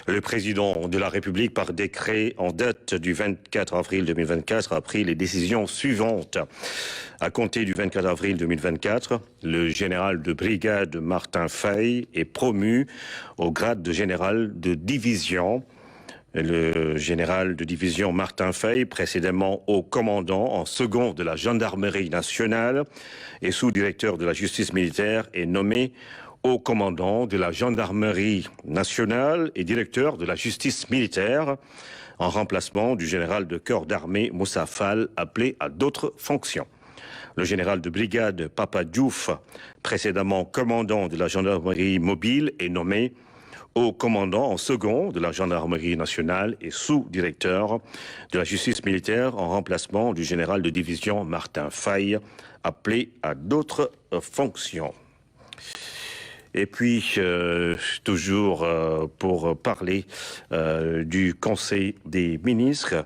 Le président de la République, par décret en date du 24 avril 2024, a pris les décisions suivantes. À compter du 24 avril 2024, le général de brigade Martin Faye est promu au grade de général de division. Le général de division Martin Faye, précédemment haut commandant en second de la gendarmerie nationale et sous-directeur de la justice militaire, est nommé haut commandant de la gendarmerie nationale et directeur de la justice militaire, en remplacement du général de corps d'armée Moussa Fall, appelé à d'autres fonctions. Le général de brigade Papa Diouf, précédemment commandant de la gendarmerie mobile, est nommé haut commandant en second de la gendarmerie nationale et sous-directeur de la justice militaire, en remplacement du général de division Martin Faye, appelé à d'autres fonctions. Et puis, toujours pour parler du Conseil des ministres,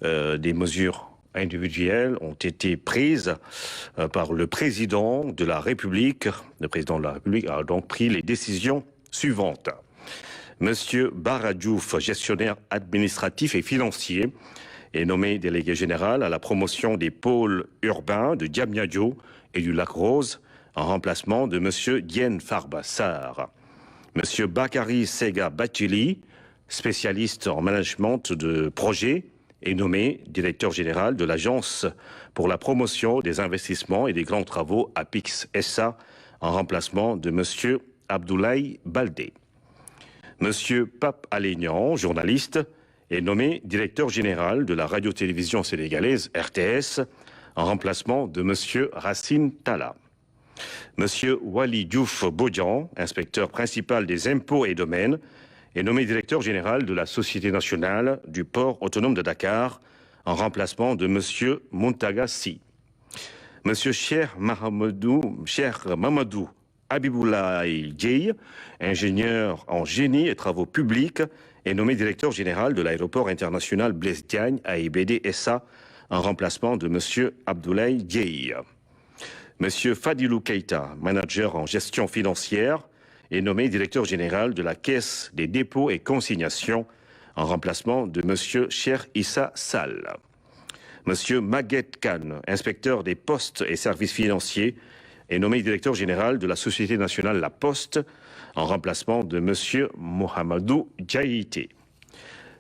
des mesures individuelles ont été prises par le président de la République. Le président de la République a donc pris les décisions suivantes. Monsieur Bara Diouf, gestionnaire administratif et financier, est nommé délégué général à la promotion des pôles urbains de Diamniadio et du Lac Rose, en remplacement de monsieur Diène Farbassar. Monsieur Bakary Sega Batili, spécialiste en management de projet, est nommé directeur général de l'Agence pour la promotion des investissements et des grands travaux APIX SA, en remplacement de monsieur Abdoulaye Baldé. Monsieur Pape Alénian, journaliste, est nommé directeur général de la radio-télévision sénégalaise RTS, en remplacement de monsieur Racine Talla. Monsieur Wali Diouf Bodian, inspecteur principal des impôts et domaines, est nommé directeur général de la Société nationale du port autonome de Dakar, en remplacement de monsieur Muntaga Sy. Monsieur Cheikh Mamadou Habiboulaye Dieye, ingénieur en génie et travaux publics, est nommé directeur général de l'aéroport international Blaise Diagne AIBD SA, en remplacement de monsieur Abdoulaye Dieye. Monsieur Fadilou Keita, manager en gestion financière, est nommé directeur général de la Caisse des dépôts et consignations, en remplacement de monsieur Cheikh Issa Sall. Monsieur Maguette Khan, inspecteur des postes et services financiers, est nommé directeur général de la Société nationale La Poste, en remplacement de monsieur Mohamedou Diaïté.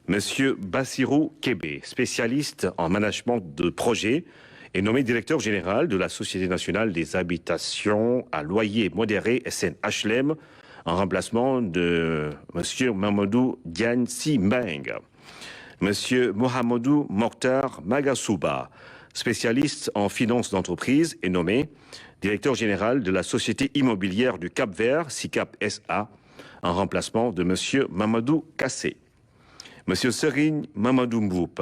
Monsieur Bassirou Kébé, spécialiste en management de projet, est nommé directeur général de la Société nationale des habitations à loyer modéré SNHLM, en remplacement de monsieur Mamadou Diagne Simbeng. Monsieur Mohamedou Mokhtar Magasouba, spécialiste en finances d'entreprise, est nommé directeur général de la Société immobilière du Cap-Vert, SICAP SA, en remplacement de monsieur Mamadou Kassé. Monsieur Serigne Mamadou Mboup,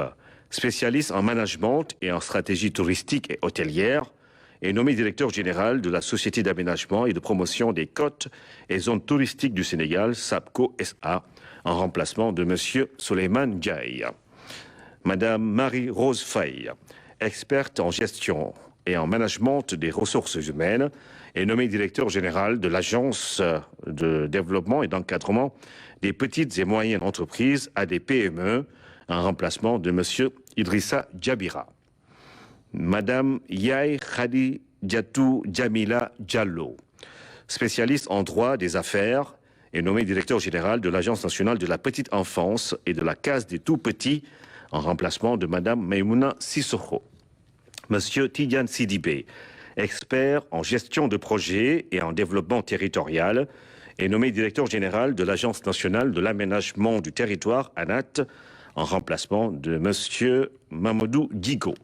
spécialiste en management et en stratégie touristique et hôtelière, est nommé directeur général de la Société d'aménagement et de promotion des côtes et zones touristiques du Sénégal, SAPCO SA, en remplacement de monsieur Souleymane Ndiaye. Madame Marie-Rose Faye, experte en gestion et en management des ressources humaines, est nommée directeur général de l'Agence de développement et d'encadrement des petites et moyennes entreprises ADPME, en remplacement de monsieur Idrissa Djabira. Madame Yaye Khadi Diatou Djamila Diallo, spécialiste en droit des affaires, est nommée directeur général de l'Agence nationale de la petite enfance et de la case des tout-petits, en remplacement de madame Maïmouna Sissoko. Monsieur Tidiane Sidibé, expert en gestion de projets et en développement territorial, est nommé directeur général de l'Agence nationale de l'aménagement du territoire, ANAT, en remplacement de monsieur Mamadou Digo.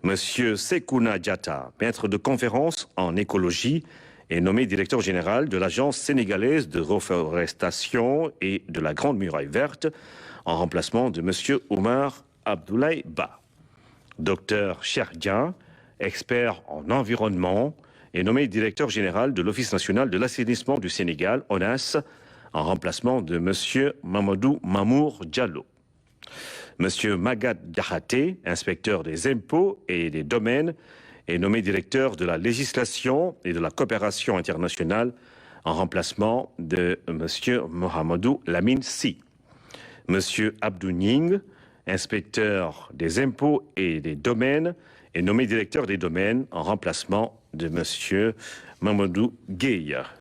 Monsieur Sekouna Diatta, maître de conférence en écologie, est nommé directeur général de l'Agence sénégalaise de reforestation et de la Grande Muraille Verte, en remplacement de monsieur Omar Abdoulaye Ba. Docteur Cherdian, expert en environnement, est nommé directeur général de l'Office national de l'assainissement du Sénégal, ONAS, en remplacement de monsieur Mamadou Mamour Diallo. Monsieur Magat Diakhaté, inspecteur des impôts et des domaines, est nommé directeur de la législation et de la coopération internationale, en remplacement de M. Mohamedou Lamine Sy. M. Abdou Ning, inspecteur des impôts et des domaines, est nommé directeur des domaines en remplacement de M. Mamadou Gueye.